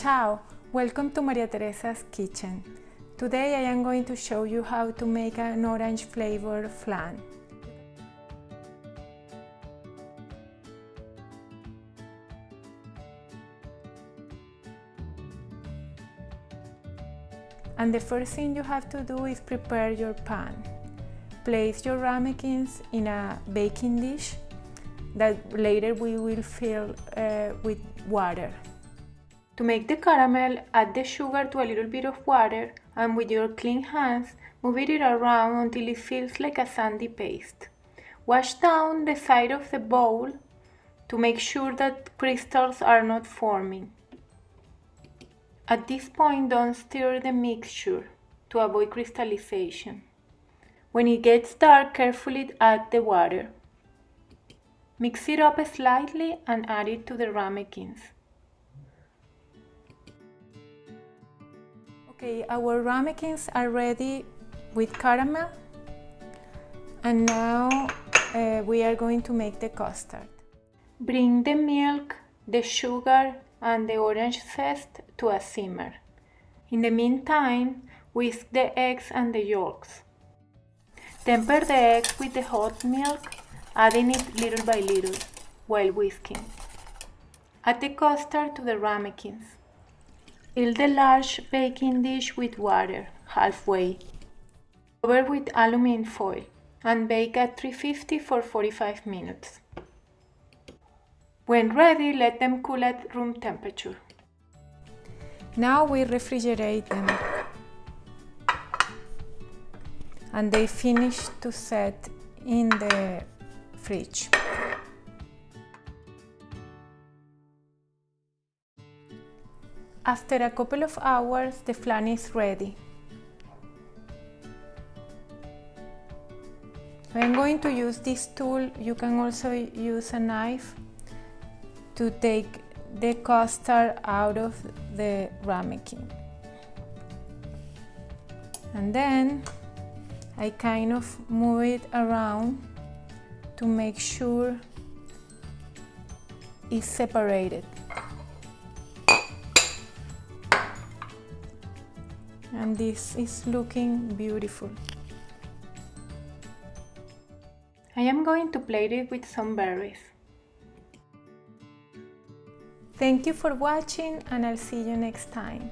Ciao! Welcome to Maria Teresa's kitchen. Today I am going to show you how to make an orange flavored flan. And the first thing you have to do is prepare your pan. Place your ramekins in a baking dish that later we will fill with water. To make the caramel, add the sugar to a little bit of water and with your clean hands move it around until it feels like a sandy paste. Wash down the side of the bowl to make sure that crystals are not forming. At this point, don't stir the mixture to avoid crystallization. When it gets dark, carefully add the water. Mix it up slightly and add it to the ramekins. Okay, our ramekins are ready with caramel, and now we are going to make the custard. Bring the milk, the sugar and the orange zest to a simmer. In the meantime, whisk the eggs and the yolks. Temper the eggs with the hot milk, adding it little by little while whisking. Add the custard to the ramekins. Fill the large baking dish with water halfway. Cover with aluminum foil and bake at 350 for 45 minutes. When ready, let them cool at room temperature. Now we refrigerate them. And they finish to set in the fridge. After a couple of hours, the flan is ready. I'm going to use this tool. You can also use a knife to take the custard out of the ramekin. And then I kind of move it around to make sure it's separated. And this is looking beautiful. I am going to plate it with some berries. Thank you for watching, and I'll see you next time.